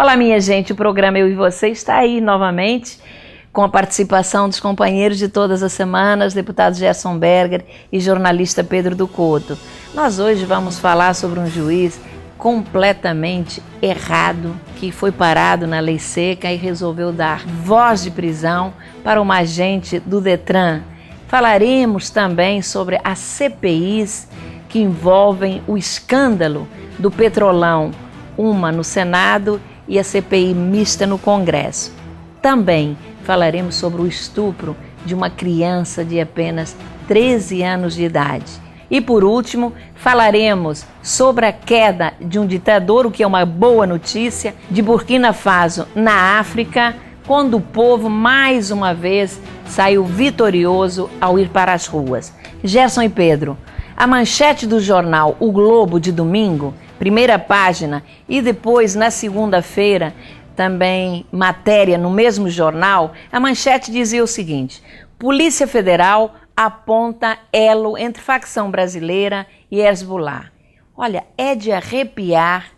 Olá, minha gente, o programa Eu e Você está aí novamente, com a participação dos companheiros de todas as semanas, deputado Gerson Berger e jornalista Pedro do Couto. Nós hoje vamos falar sobre um juiz completamente errado, que foi parado na lei seca e resolveu dar voz de prisão para uma agente do Detran. Falaremos também sobre as CPIs que envolvem o escândalo do Petrolão, uma no Senado e a CPI mista no Congresso. Também falaremos sobre o estupro de uma criança de apenas 13 anos de idade. E por último, falaremos sobre a queda de um ditador, o que é uma boa notícia, de Burkina Faso na África, quando o povo mais uma vez saiu vitorioso ao ir para as ruas. Gerson e Pedro, a manchete do jornal O Globo de domingo, primeira página, e depois na segunda-feira também matéria no mesmo jornal, a manchete dizia o seguinte: Polícia Federal aponta elo entre facção brasileira e Hezbollah. Olha, é de arrepiar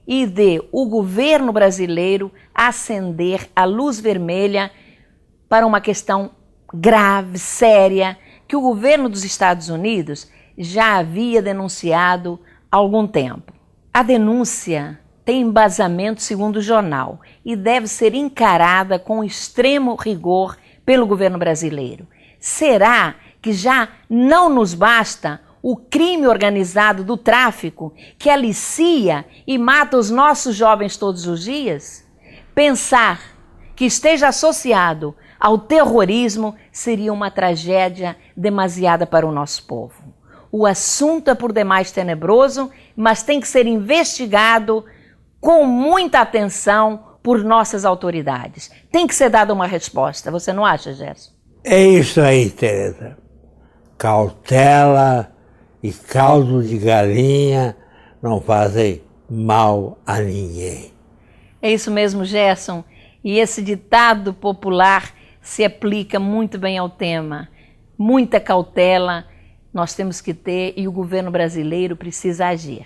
e de o governo brasileiro acender a luz vermelha para uma questão grave, séria, que o governo dos Estados Unidos já havia denunciado há algum tempo. A denúncia tem embasamento segundo o jornal e deve ser encarada com extremo rigor pelo governo brasileiro. Será que já não nos basta o crime organizado do tráfico que alicia e mata os nossos jovens todos os dias? Pensar que esteja associado ao terrorismo seria uma tragédia demasiada para o nosso povo. O assunto é por demais tenebroso, mas tem que ser investigado com muita atenção por nossas autoridades. Tem que ser dada uma resposta, você não acha, Gerson? É isso aí, Tereza. Cautela e caldo de galinha não fazem mal a ninguém. É isso mesmo, Gerson. E esse ditado popular se aplica muito bem ao tema. Muita cautela nós temos que ter e o governo brasileiro precisa agir.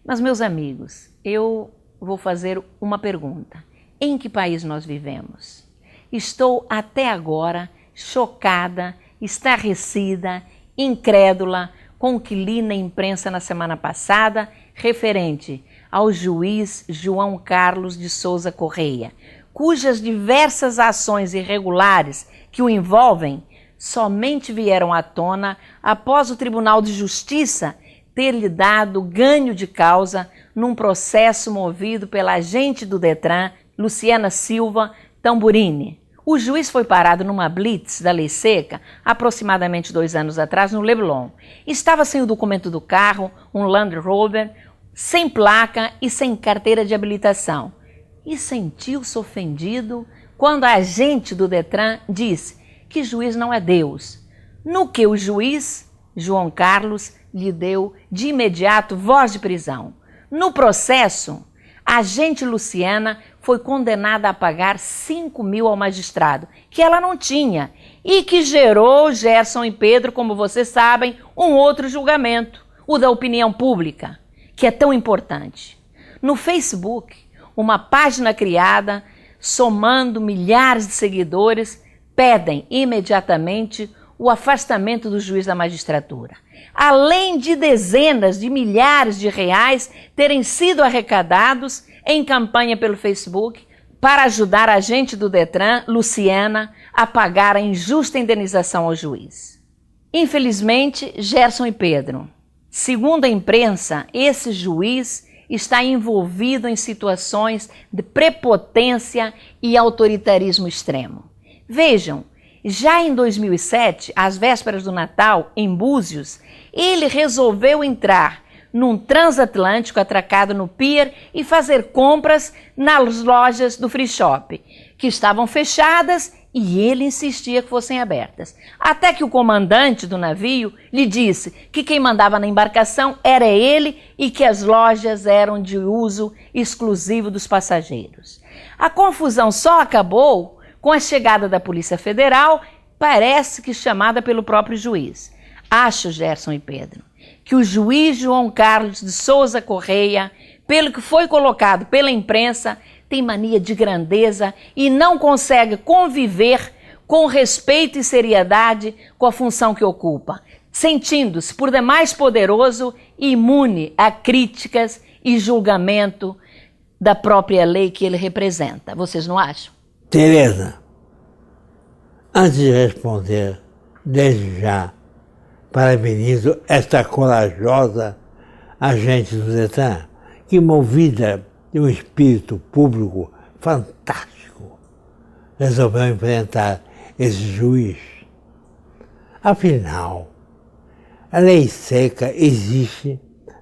Mas, meus amigos, eu vou fazer uma pergunta. Em que país nós vivemos? Estou até agora chocada, estarrecida, incrédula com o que li na imprensa na semana passada referente ao juiz João Carlos de Souza Correia, cujas diversas ações irregulares que o envolvem somente vieram à tona após o Tribunal de Justiça ter lhe dado ganho de causa num processo movido pela agente do Detran, Luciana Silva Tamburini. O juiz foi parado numa blitz da lei seca aproximadamente 2 anos atrás no Leblon. Estava sem o documento do carro, um Land Rover, sem placa e sem carteira de habilitação. E sentiu-se ofendido quando a agente do Detran disse que juiz não é Deus. No que o juiz, João Carlos, lhe deu de imediato voz de prisão. No processo, a agente Luciana foi condenada a pagar 5 mil ao magistrado, que ela não tinha, e que gerou, Gerson e Pedro, como vocês sabem, um outro julgamento, o da opinião pública, que é tão importante. No Facebook, uma página criada, somando milhares de seguidores, pedem imediatamente o afastamento do juiz da magistratura. Além de dezenas de milhares de reais terem sido arrecadados em campanha pelo Facebook para ajudar a agente do Detran, Luciana, a pagar a injusta indenização ao juiz. Infelizmente, Gerson e Pedro, segundo a imprensa, esse juiz está envolvido em situações de prepotência e autoritarismo extremo. Vejam, já em 2007, às vésperas do Natal, em Búzios, ele resolveu entrar num transatlântico atracado no pier e fazer compras nas lojas do Free Shop, que estavam fechadas e ele insistia que fossem abertas. Até que o comandante do navio lhe disse que quem mandava na embarcação era ele e que as lojas eram de uso exclusivo dos passageiros. A confusão só acabou com a chegada da Polícia Federal, parece que chamada pelo próprio juiz. Acho, Gerson e Pedro, que o juiz João Carlos de Souza Correia, pelo que foi colocado pela imprensa, tem mania de grandeza e não consegue conviver com respeito e seriedade com a função que ocupa, sentindo-se por demais poderoso e imune a críticas e julgamento da própria lei que ele representa. Vocês não acham? Tereza, antes de responder, desde já parabenizo esta corajosa agente do Detran, que, movida de um espírito público fantástico, resolveu enfrentar esse juiz. Afinal, a lei seca existe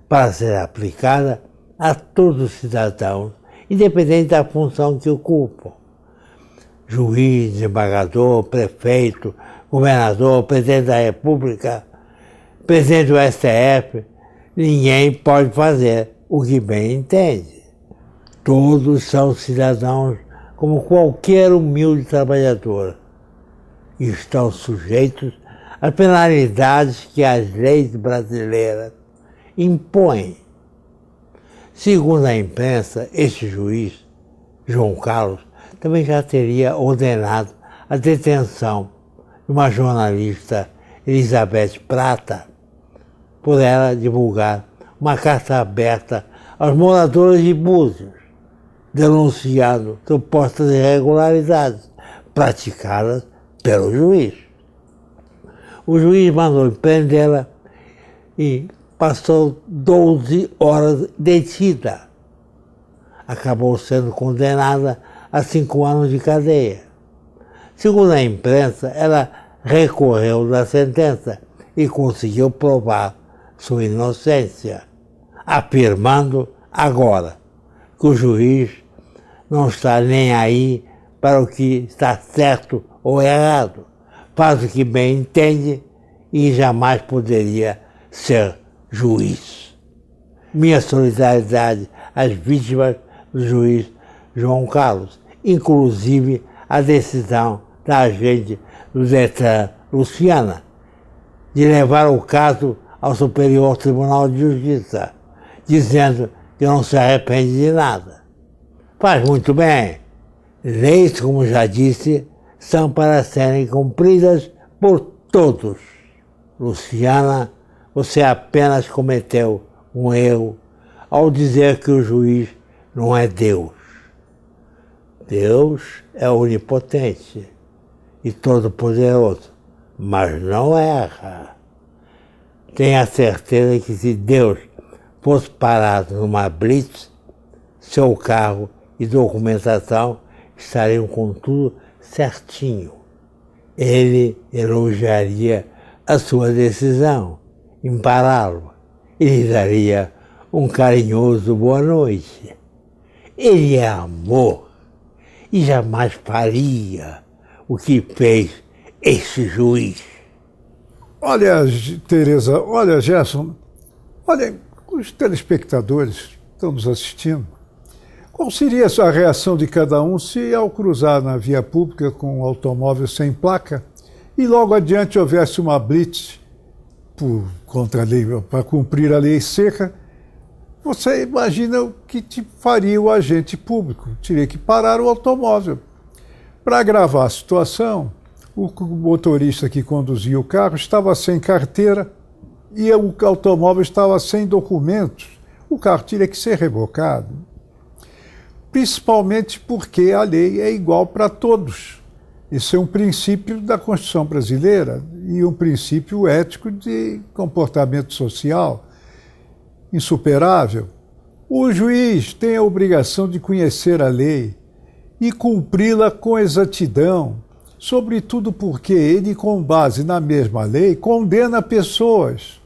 para ser aplicada a todos os cidadãos, independente da função que ocupam. Juiz, desembargador, prefeito, governador, presidente da República, presidente do STF, ninguém pode fazer o que bem entende. Todos são cidadãos como qualquer humilde trabalhador e estão sujeitos às penalidades que as leis brasileiras impõem. Segundo a imprensa, este juiz, João Carlos, também já teria ordenado a detenção de uma jornalista, Elizabeth Prata, por ela divulgar uma carta aberta aos moradores de Búzios, denunciando supostas irregularidades praticadas pelo juiz. O juiz mandou prendê-la e passou 12 horas detida. Acabou sendo condenada a 5 anos de cadeia. Segundo a imprensa, ela recorreu da sentença e conseguiu provar sua inocência, afirmando agora que o juiz não está nem aí para o que está certo ou errado, faz o que bem entende e jamais poderia ser juiz. Minha solidariedade às vítimas do juiz João Carlos, inclusive a decisão da agente do Detran, Luciana, de levar o caso ao Superior Tribunal de Justiça, dizendo que não se arrepende de nada. Faz muito bem. Leis, como já disse, são para serem cumpridas por todos. Luciana, você apenas cometeu um erro ao dizer que o juiz não é Deus. Deus é onipotente e todo-poderoso, mas não erra. Tenha certeza que se Deus fosse parado numa blitz, seu carro e documentação estariam com tudo certinho. Ele elogiaria a sua decisão em pará-lo e lhe daria um carinhoso boa noite. Ele é amor e jamais faria o que fez esse juiz. Olha, Tereza, olha, Gerson, olha, os telespectadores estão nos assistindo. Qual seria a reação de cada um se, ao cruzar na via pública com um automóvel sem placa e logo adiante houvesse uma blitz contra a lei, para cumprir a lei seca? Você imagina o que faria o agente público? Teria que parar o automóvel. Para agravar a situação, o motorista que conduzia o carro estava sem carteira e o automóvel estava sem documentos. O carro teria que ser rebocado. Principalmente porque a lei é igual para todos. Isso é um princípio da Constituição brasileira e um princípio ético de comportamento social insuperável. O juiz tem a obrigação de conhecer a lei e cumpri-la com exatidão, sobretudo porque ele, com base na mesma lei, condena pessoas.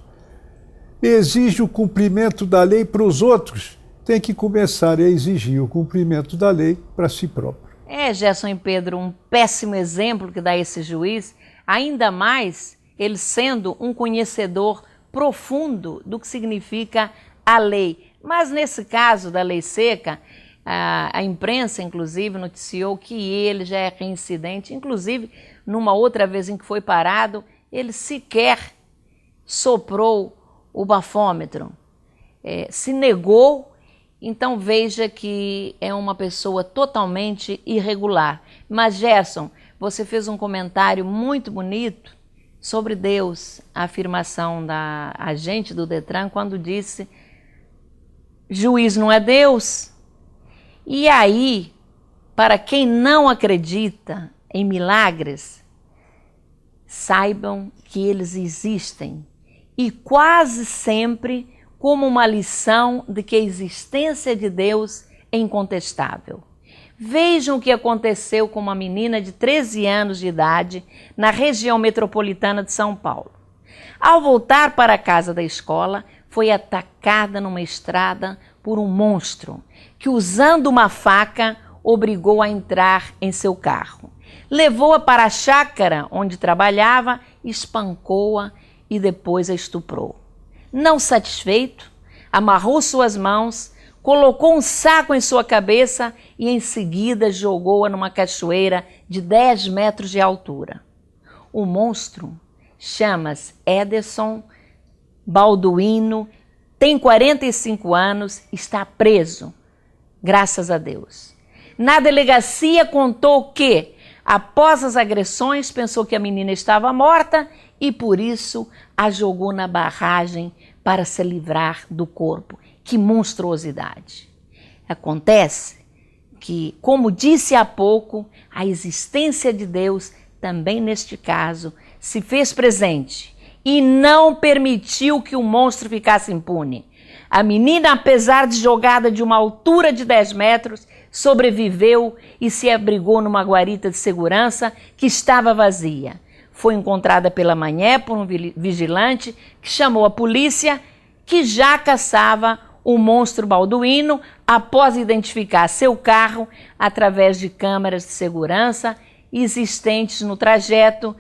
Exige o cumprimento da lei para os outros, tem que começar a exigir o cumprimento da lei para si próprio. Gerson e Pedro, um péssimo exemplo que dá esse juiz, ainda mais ele sendo um conhecedor profundo do que significa a lei. Mas nesse caso da lei seca, a imprensa, inclusive, noticiou que ele já é reincidente. Inclusive, numa outra vez em que foi parado, ele sequer soprou o bafômetro. Se negou Então veja que é uma pessoa totalmente irregular. Mas Gerson, você fez um comentário muito bonito sobre Deus, a afirmação da agente do Detran quando disse: juiz não é Deus. E aí, para quem não acredita em milagres, saibam que eles existem e quase sempre como uma lição de que a existência de Deus é incontestável. Vejam o que aconteceu com uma menina de 13 anos de idade na região metropolitana de São Paulo. Ao voltar para a casa da escola, foi atacada numa estrada por um monstro que, usando uma faca, obrigou a entrar em seu carro. Levou-a para a chácara onde trabalhava, espancou-a e depois a estuprou. Não satisfeito, amarrou suas mãos, colocou um saco em sua cabeça e em seguida jogou-a numa cachoeira de 10 metros de altura. O monstro chama-se Ederson Balduino, tem 45 anos, está preso, graças a Deus. Na delegacia contou que, após as agressões, pensou que a menina estava morta e por isso a jogou na barragem para se livrar do corpo. Que monstruosidade! Acontece que, como disse há pouco, a existência de Deus também neste caso se fez presente e não permitiu que o monstro ficasse impune. A menina, apesar de jogada de uma altura de 10 metros, sobreviveu e se abrigou numa guarita de segurança que estava vazia. Foi encontrada pela manhã por um vigilante que chamou a polícia, que já caçava o monstro Balduino após identificar seu carro através de câmeras de segurança existentes no trajeto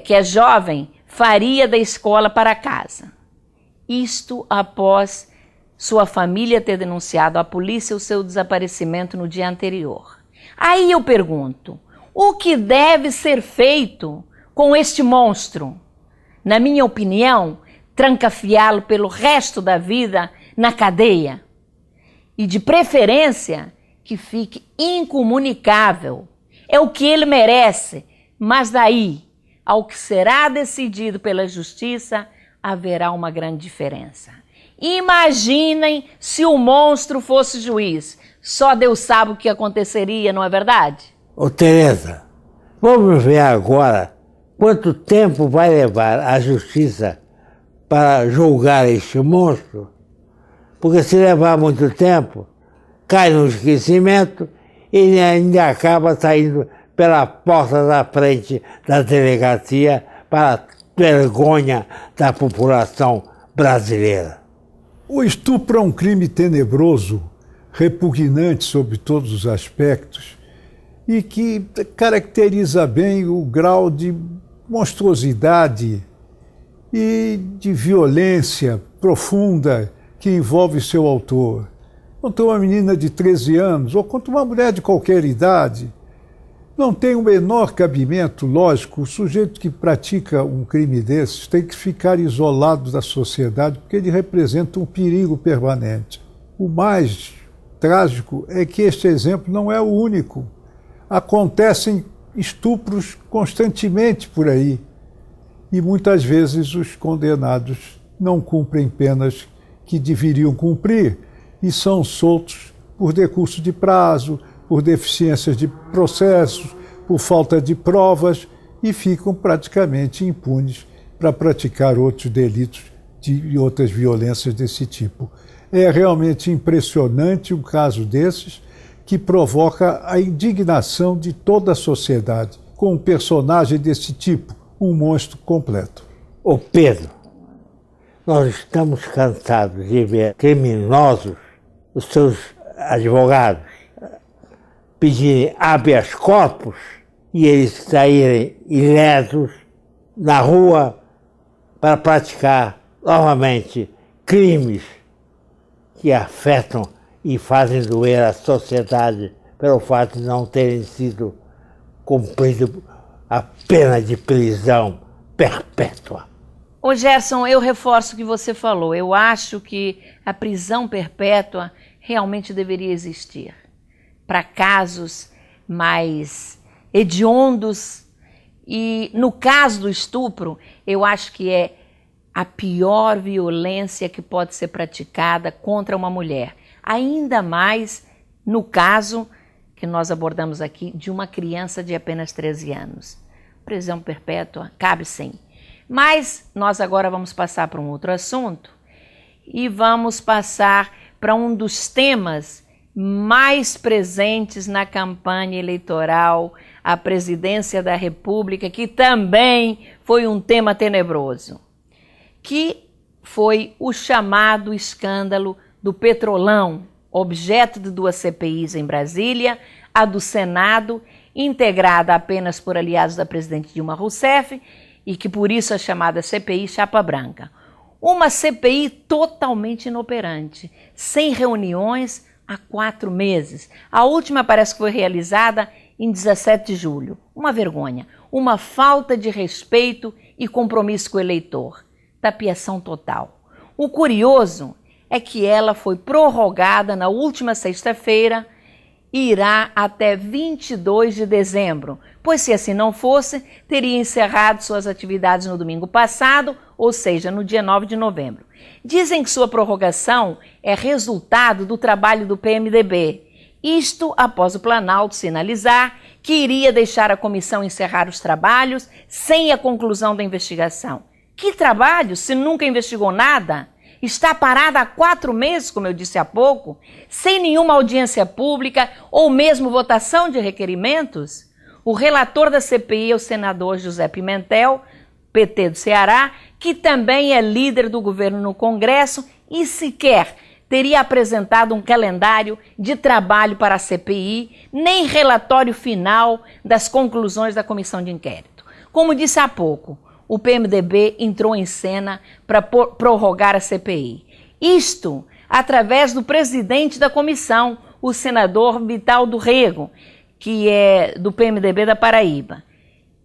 que a jovem faria da escola para casa. Isto após sua família ter denunciado à polícia o seu desaparecimento no dia anterior. Aí eu pergunto, o que deve ser feito com este monstro? Na minha opinião, trancafiá-lo pelo resto da vida na cadeia. E de preferência que fique incomunicável. É o que ele merece, mas daí ao que será decidido pela justiça, haverá uma grande diferença. Imaginem se o monstro fosse juiz. Só Deus sabe o que aconteceria, não é verdade? Ô Tereza, vamos ver agora quanto tempo vai levar a justiça para julgar este monstro? Porque se levar muito tempo, cai no esquecimento e ainda acaba saindo pela porta da frente da delegacia para a vergonha da população brasileira. O estupro é um crime tenebroso, repugnante sob todos os aspectos e que caracteriza bem o grau de monstruosidade e de violência profunda que envolve seu autor. Quanto uma menina de 13 anos ou quanto uma mulher de qualquer idade, não tem o menor cabimento, lógico, o sujeito que pratica um crime desses tem que ficar isolado da sociedade porque ele representa um perigo permanente. O mais trágico é que este exemplo não é o único. Acontecem estupros constantemente por aí e muitas vezes os condenados não cumprem penas que deveriam cumprir e são soltos por decurso de prazo, por deficiências de processos, por falta de provas e ficam praticamente impunes para praticar outros delitos e outras violências desse tipo. É realmente impressionante um caso desses que provoca a indignação de toda a sociedade com um personagem desse tipo, um monstro completo. Ô Pedro, nós estamos cansados de ver criminosos, os seus advogados, pedirem habeas corpus e eles saírem ilesos na rua para praticar novamente crimes que afetam e fazem doer a sociedade pelo fato de não terem sido cumprido a pena de prisão perpétua. Ô Gerson, eu reforço o que você falou. Eu acho que a prisão perpétua realmente deveria existir para casos mais hediondos. E no caso do estupro, eu acho que é a pior violência que pode ser praticada contra uma mulher. Ainda mais no caso que nós abordamos aqui de uma criança de apenas 13 anos. Prisão perpétua cabe sim. Mas nós agora vamos passar para um outro assunto e vamos passar para um dos temas mais presentes na campanha eleitoral à presidência da República, que também foi um tema tenebroso, que foi o chamado escândalo do Petrolão, objeto de 2 CPIs em Brasília, a do Senado, integrada apenas por aliados da presidente Dilma Rousseff, e que por isso é chamada CPI Chapa Branca. Uma CPI totalmente inoperante, sem reuniões há 4 meses. A última parece que foi realizada em 17 de julho. Uma vergonha, uma falta de respeito e compromisso com o eleitor. Tapiação total. O curioso é que ela foi prorrogada na última sexta-feira e irá até 22 de dezembro, pois se assim não fosse, teria encerrado suas atividades no domingo passado, ou seja, no dia 9 de novembro. Dizem que sua prorrogação é resultado do trabalho do PMDB, isto após o Planalto sinalizar que iria deixar a comissão encerrar os trabalhos sem a conclusão da investigação. Que trabalho, se nunca investigou nada? Está parada há 4 meses, como eu disse há pouco, sem nenhuma audiência pública ou mesmo votação de requerimentos? O relator da CPI é o senador José Pimentel, PT do Ceará, que também é líder do governo no Congresso e sequer teria apresentado um calendário de trabalho para a CPI, nem relatório final das conclusões da comissão de inquérito. Como disse há pouco, o PMDB entrou em cena para prorrogar a CPI. Isto através do presidente da comissão, o senador Vital do Rego, que é do PMDB da Paraíba.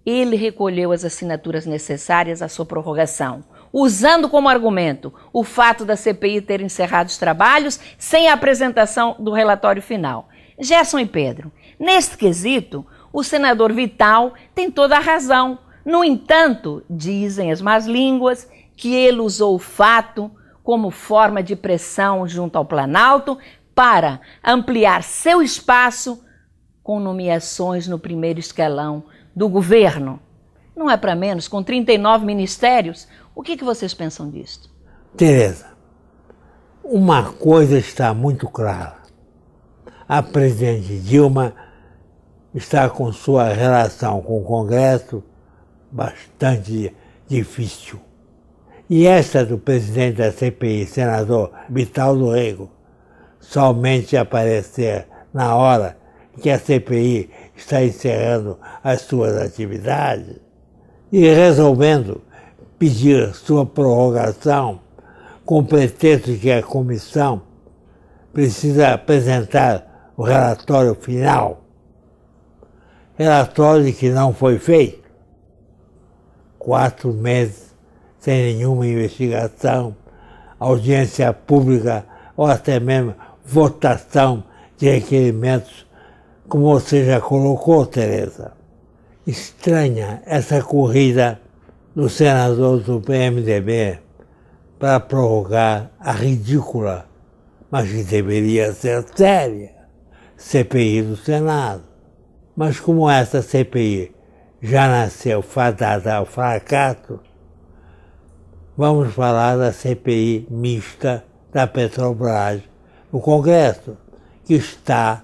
Ele recolheu as assinaturas necessárias à sua prorrogação, usando como argumento o fato da CPI ter encerrado os trabalhos sem a apresentação do relatório final. Gerson e Pedro, neste quesito, o senador Vital tem toda a razão. No entanto, dizem as más línguas que ele usou o fato como forma de pressão junto ao Planalto para ampliar seu espaço com nomeações no primeiro escalão do governo. Não é para menos, com 39 ministérios. O que vocês pensam disso? Tereza, uma coisa está muito clara. A presidente Dilma está com sua relação com o Congresso bastante difícil. E esta do presidente da CPI, senador Vital do Rego, somente aparecer na hora que a CPI está encerrando as suas atividades e resolvendo pedir sua prorrogação com pretexto que a comissão precisa apresentar o relatório final. Relatório que não foi feito. 4 meses sem nenhuma investigação, audiência pública ou até mesmo votação de requerimentos, como você já colocou, Tereza. Estranha essa corrida dos senadores do PMDB para prorrogar a ridícula, mas que deveria ser séria, CPI do Senado. Mas como essa CPI já nasceu fadada ao fracasso, vamos falar da CPI mista da Petrobras no Congresso, que está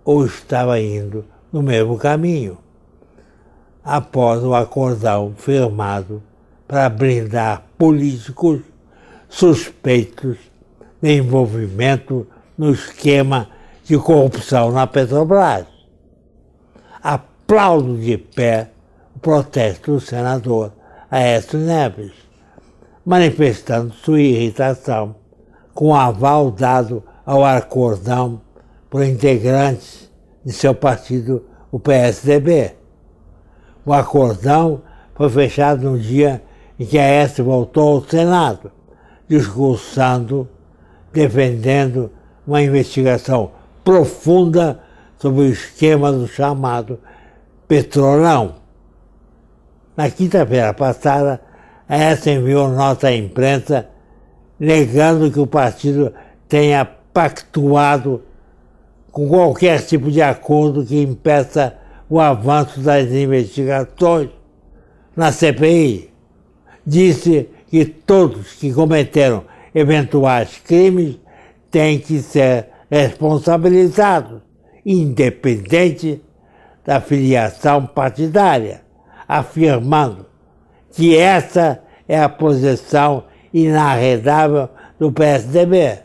ou estava indo no mesmo caminho, após o acordão firmado para blindar políticos suspeitos de envolvimento no esquema de corrupção na Petrobras. Aplaudo de pé o protesto do senador Aécio Neves, manifestando sua irritação com o aval dado ao acordão por integrantes de seu partido, o PSDB. O acordão foi fechado no dia em que Aécio voltou ao Senado, discursando defendendo uma investigação profunda sobre o esquema do chamado Petrolão. Na quinta-feira passada, a Aécio enviou nota à imprensa negando que o partido tenha pactuado com qualquer tipo de acordo que impeça o avanço das investigações na CPI. Disse que todos que cometeram eventuais crimes têm que ser responsabilizados, independente da filiação partidária, afirmando que essa é a posição inarredável do PSDB.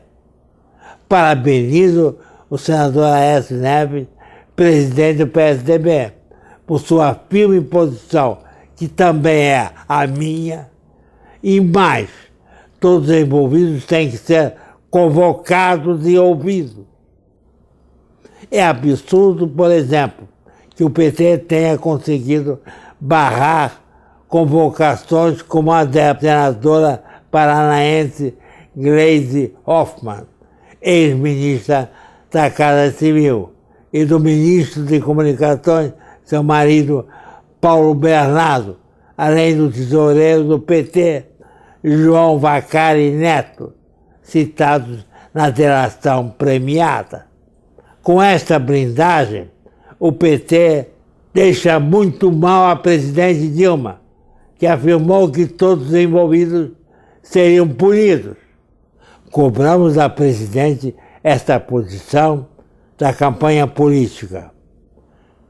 Parabenizo o senador Aécio Neves, presidente do PSDB, por sua firme posição, que também é a minha, e mais, todos os envolvidos têm que ser convocados e ouvidos. É absurdo, por exemplo, que o PT tenha conseguido barrar convocações como a da senadora paranaense Gleisi Hoffmann, ex-ministra da Casa Civil, e do ministro de Comunicações, seu marido Paulo Bernardo, além do tesoureiro do PT, João Vacari Neto, citados na delação premiada. Com esta blindagem, o PT deixa muito mal a presidente Dilma, que afirmou que todos os envolvidos seriam punidos. Cobramos da presidente esta posição da campanha política.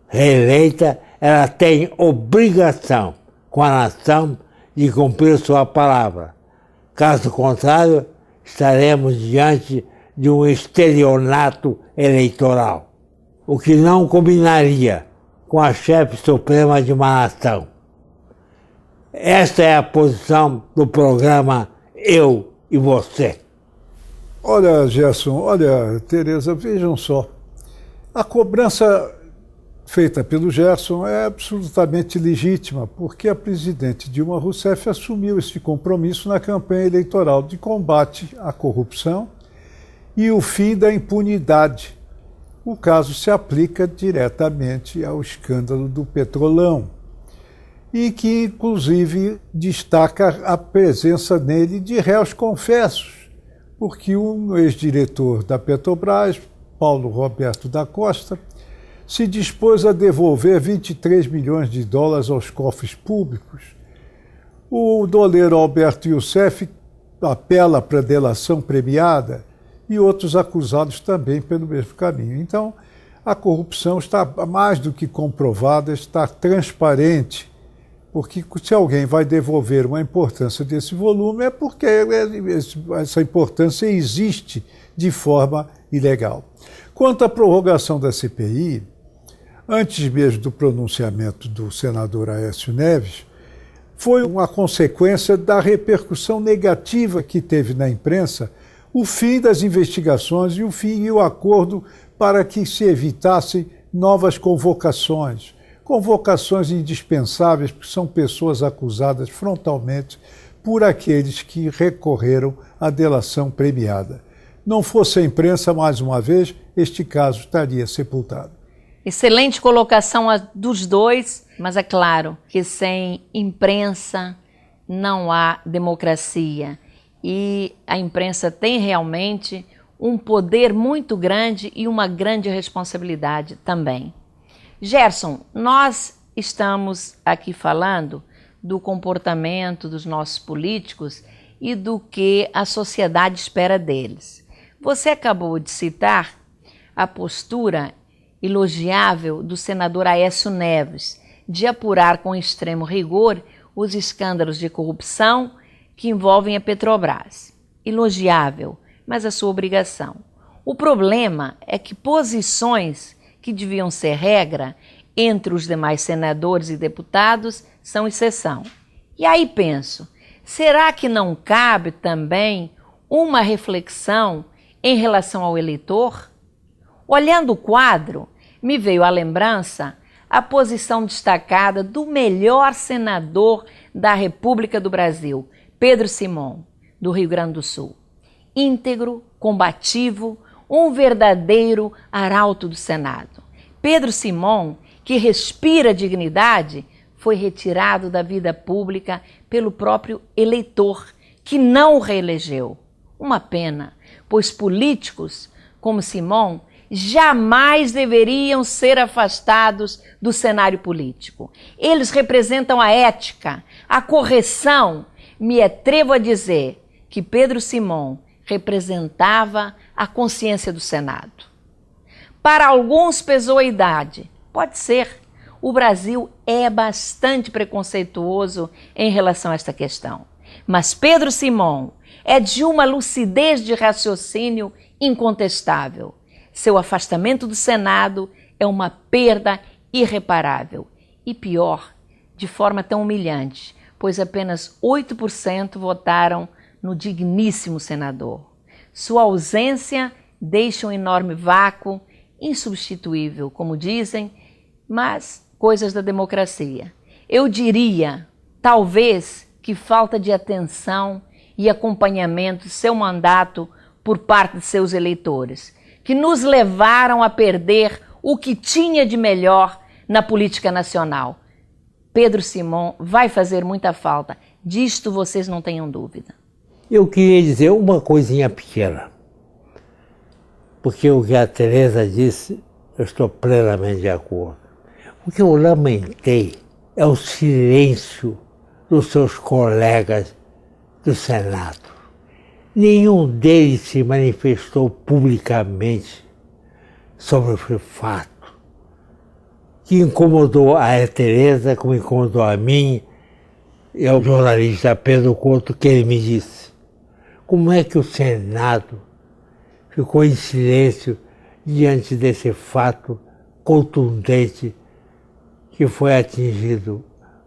Reeleita, ela tem obrigação com a nação de cumprir sua palavra. Caso contrário, estaremos diante de um estelionato eleitoral, o que não combinaria com a chefe suprema de uma nação. Esta é a posição do programa Eu e Você. Olha, Gerson, olha, Tereza, vejam só. A cobrança feita pelo Gerson é absolutamente legítima, porque a presidente Dilma Rousseff assumiu esse compromisso na campanha eleitoral de combate à corrupção e o fim da impunidade. O caso se aplica diretamente ao escândalo do Petrolão, e que, inclusive, destaca a presença nele de réus confessos, porque um ex-diretor da Petrobras, Paulo Roberto da Costa, se dispôs a devolver 23 milhões de dólares aos cofres públicos. O doleiro Alberto Youssef apela para a delação premiada e outros acusados também pelo mesmo caminho. Então, a corrupção está mais do que comprovada, está transparente, porque se alguém vai devolver uma importância desse volume é porque essa importância existe de forma ilegal. Quanto à prorrogação da CPI, antes mesmo do pronunciamento do senador Aécio Neves, foi uma consequência da repercussão negativa que teve na imprensa o fim das investigações e o fim e o acordo para que se evitassem novas convocações. Convocações indispensáveis, porque são pessoas acusadas frontalmente por aqueles que recorreram à delação premiada. Não fosse a imprensa, mais uma vez, este caso estaria sepultado. Excelente colocação dos dois, mas é claro que sem imprensa não há democracia. E a imprensa tem realmente um poder muito grande e uma grande responsabilidade também. Gerson, nós estamos aqui falando do comportamento dos nossos políticos e do que a sociedade espera deles. Você acabou de citar a postura elogiável do senador Aécio Neves de apurar com extremo rigor os escândalos de corrupção que envolvem a Petrobras. Elogiável, mas a sua obrigação. O problema é que posições que deviam ser regra entre os demais senadores e deputados são exceção. E aí penso, será que não cabe também uma reflexão em relação ao eleitor? Olhando o quadro, me veio à lembrança a posição destacada do melhor senador da República do Brasil, Pedro Simão, do Rio Grande do Sul. íntegro, combativo, um verdadeiro arauto do Senado. Pedro Simão, que respira dignidade, foi retirado da vida pública pelo próprio eleitor, que não o reelegeu. Uma pena, pois políticos como Simão jamais deveriam ser afastados do cenário político. Eles representam a ética, a correção. Me atrevo a dizer que Pedro Simão representava a consciência do Senado. Para alguns pesou a idade. Pode ser. O Brasil é bastante preconceituoso em relação a esta questão. Mas Pedro Simão é de uma lucidez de raciocínio incontestável. Seu afastamento do Senado é uma perda irreparável. E pior, de forma tão humilhante, pois apenas 8% votaram no digníssimo senador. Sua ausência deixa um enorme vácuo, insubstituível, como dizem, mas coisas da democracia. Eu diria, talvez, que falta de atenção e acompanhamento do seu mandato por parte de seus eleitores, que nos levaram a perder o que tinha de melhor na política nacional. Pedro Simão vai fazer muita falta, disto vocês não tenham dúvida. Eu queria dizer uma coisinha pequena, porque o que a Tereza disse, eu estou plenamente de acordo. O que eu lamentei é o silêncio dos seus colegas do Senado. Nenhum deles se manifestou publicamente sobre o fato que incomodou a Tereza, como incomodou a mim e ao jornalista Pedro Couto, que ele me disse: como é que o Senado ficou em silêncio diante desse fato contundente que foi atingido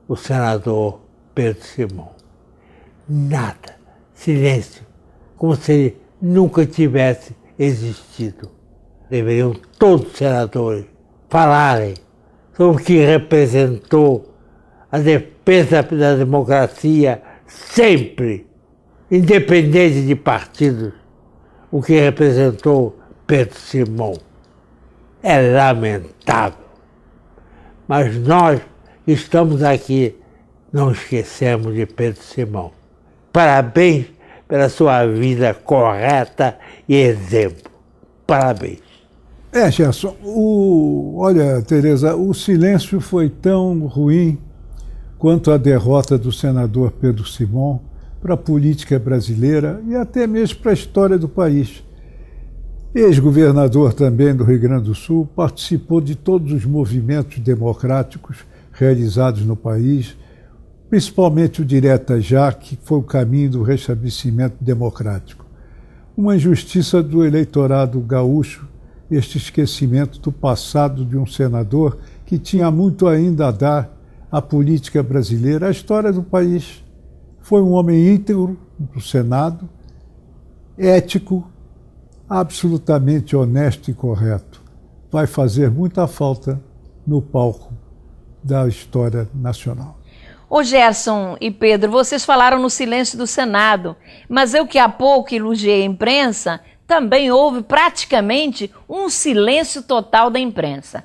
o senador Pedro Simão? Nada, silêncio, como se ele nunca tivesse existido. Deveriam todos os senadores falarem sobre o que representou a defesa da democracia sempre, independente de partidos, o que representou Pedro Simão. É lamentável. Mas nós estamos aqui, não esquecemos de Pedro Simão. Parabéns pela sua vida correta e exemplo. Parabéns. Gerson, olha, Tereza, o silêncio foi tão ruim quanto a derrota do senador Pedro Simão para a política brasileira e até mesmo para a história do país. Ex-governador também do Rio Grande do Sul, participou de todos os movimentos democráticos realizados no país, principalmente o Direta Já, que foi o caminho do restabelecimento democrático. Uma injustiça do eleitorado gaúcho, este esquecimento do passado de um senador que tinha muito ainda a dar à política brasileira, à história do país. Foi um homem íntegro do Senado, ético, absolutamente honesto e correto. Vai fazer muita falta no palco da história nacional. Ô Gerson e Pedro, vocês falaram no silêncio do Senado, mas eu que há pouco elogiei a imprensa, também houve praticamente um silêncio total da imprensa.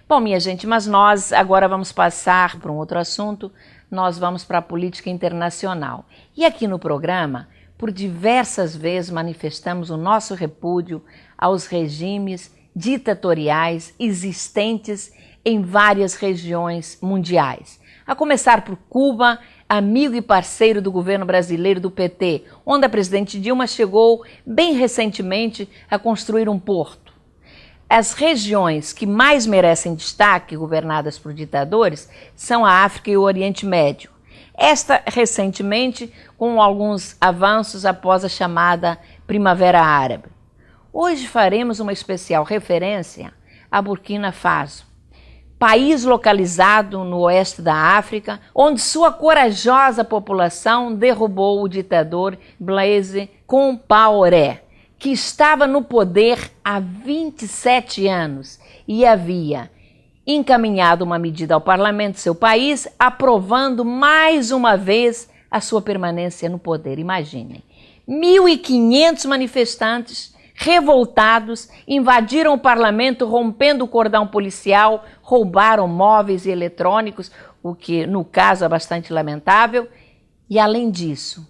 Bom, minha gente, mas nós agora vamos passar para um outro assunto, nós vamos para a política internacional. E aqui no programa, por diversas vezes manifestamos o nosso repúdio aos regimes ditatoriais existentes em várias regiões mundiais. A começar por Cuba, amigo e parceiro do governo brasileiro do PT, onde a presidente Dilma chegou bem recentemente a construir um porto. As regiões que mais merecem destaque, governadas por ditadores, são a África e o Oriente Médio. Esta recentemente com alguns avanços após a chamada Primavera Árabe. Hoje faremos uma especial referência a Burkina Faso, país localizado no oeste da África, onde sua corajosa população derrubou o ditador Blaise Compaoré, que estava no poder há 27 anos e havia encaminhado uma medida ao parlamento do seu país, aprovando mais uma vez a sua permanência no poder. Imaginem, 1.500 manifestantes revoltados invadiram o parlamento, rompendo o cordão policial, roubaram móveis e eletrônicos, o que, no caso, é bastante lamentável. E, além disso,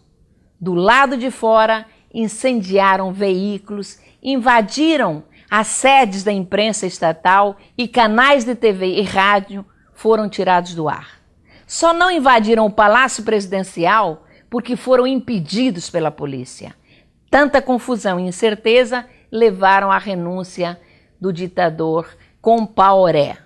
do lado de fora, incendiaram veículos, invadiram as sedes da imprensa estatal e canais de TV e rádio foram tirados do ar. Só não invadiram o Palácio Presidencial porque foram impedidos pela polícia. Tanta confusão e incerteza levaram à renúncia do ditador Compaoré,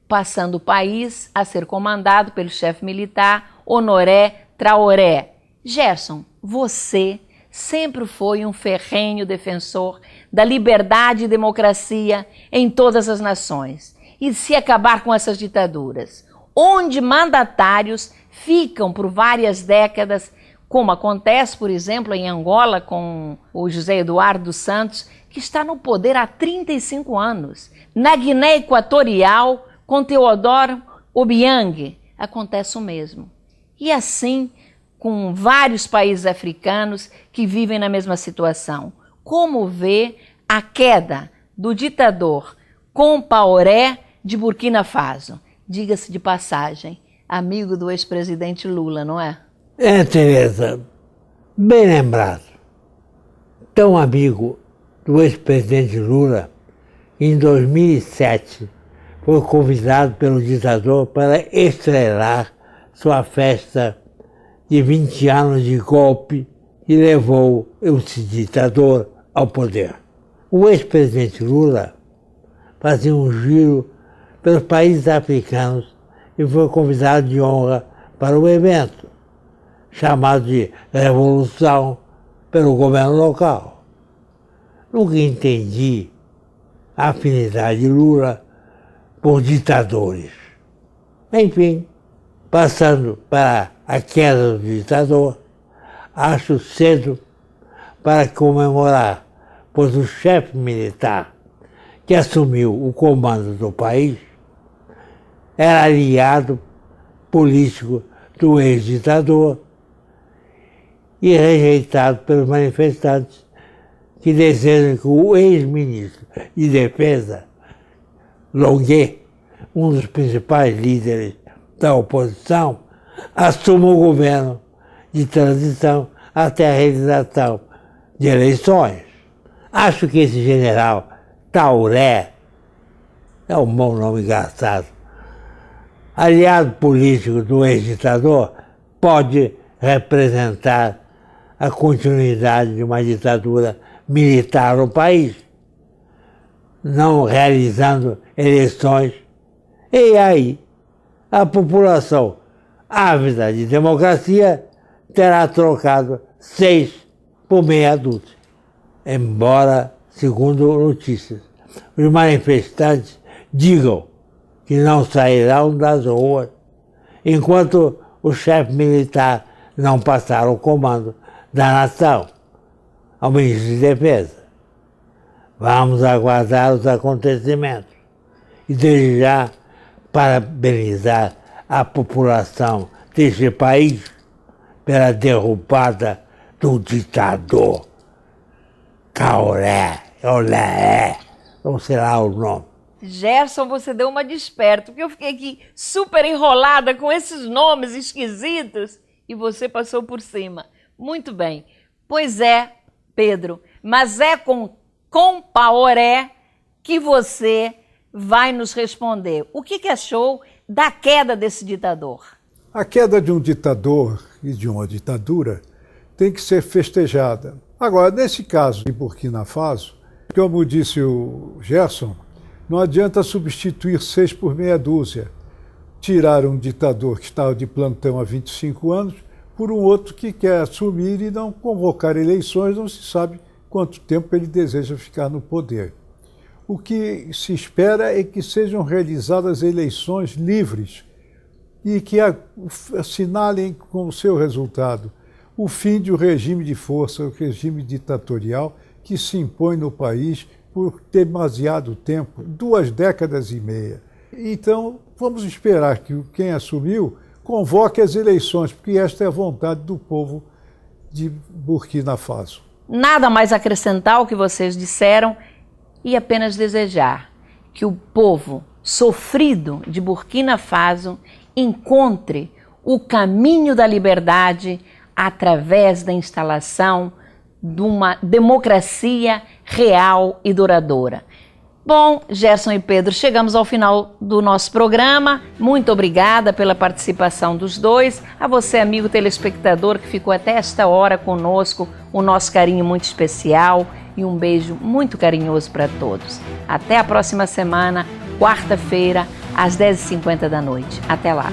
passando o país a ser comandado pelo chefe militar Honoré Traoré. Gerson, você sempre foi um ferrenho defensor da liberdade e democracia em todas as nações. E se acabar com essas ditaduras, onde mandatários ficam por várias décadas, como acontece, por exemplo, em Angola com o José Eduardo dos Santos, que está no poder há 35 anos. Na Guiné Equatorial, com Teodoro Obiang, acontece o mesmo. E assim, com vários países africanos que vivem na mesma situação. Como vê a queda do ditador Compaoré de Burkina Faso? Diga-se de passagem, amigo do ex-presidente Lula, não é? É, Tereza, bem lembrado. Tão amigo do ex-presidente Lula, em 2007, foi convidado pelo ditador para estrelar sua festa de 20 anos de golpe que levou esse ditador ao poder. O ex-presidente Lula fazia um giro pelos países africanos e foi convidado de honra para o evento, chamado de revolução pelo governo local. Nunca entendi a afinidade de Lula por ditadores. Enfim, passando para a queda do ditador, acho cedo para comemorar, pois o chefe militar que assumiu o comando do país era aliado político do ex-ditador e rejeitado pelos manifestantes que desejam que o ex-ministro de Defesa, Longuet, um dos principais líderes da oposição, assuma o governo de transição até a realização de eleições. Acho que esse general Traoré, é um bom nome engraçado, aliado político do ex-ditador, pode representar a continuidade de uma ditadura militar no país, não realizando eleições. E aí, a população ávida de democracia terá trocado 6 por meia dúzia. Embora, segundo notícias, os manifestantes digam que não sairão das ruas enquanto o chefe militar não passar o comando da nação ao ministro de Defesa. Vamos aguardar os acontecimentos e desde já parabenizar a população deste país pela derrubada do ditador Caoré, não sei lá o nome. Gerson, você deu uma desperta, porque eu fiquei aqui super enrolada com esses nomes esquisitos e você passou por cima. Muito bem. Pois é, Pedro, mas é com Compaoré que você vai nos responder. O que achou da queda desse ditador? A queda de um ditador e de uma ditadura tem que ser festejada. Agora, nesse caso de Burkina Faso, como disse o Gerson, não adianta substituir 6 por meia dúzia. Tirar um ditador que estava de plantão há 25 anos por um outro que quer assumir e não convocar eleições, não se sabe quanto tempo ele deseja ficar no poder. O que se espera é que sejam realizadas eleições livres e que assinalem com o seu resultado o fim de um regime de força, o regime ditatorial que se impõe no país por demasiado tempo, 2 décadas e meia. Então, vamos esperar que quem assumiu convoque as eleições, porque esta é a vontade do povo de Burkina Faso. Nada mais acrescentar ao que vocês disseram e apenas desejar que o povo sofrido de Burkina Faso encontre o caminho da liberdade através da instalação de uma democracia real e duradoura. Bom, Gerson e Pedro, chegamos ao final do nosso programa. Muito obrigada pela participação dos dois. A você, amigo telespectador, que ficou até esta hora conosco, o nosso carinho muito especial e um beijo muito carinhoso para todos. Até a próxima semana, quarta-feira, às 10h50 da noite. Até lá.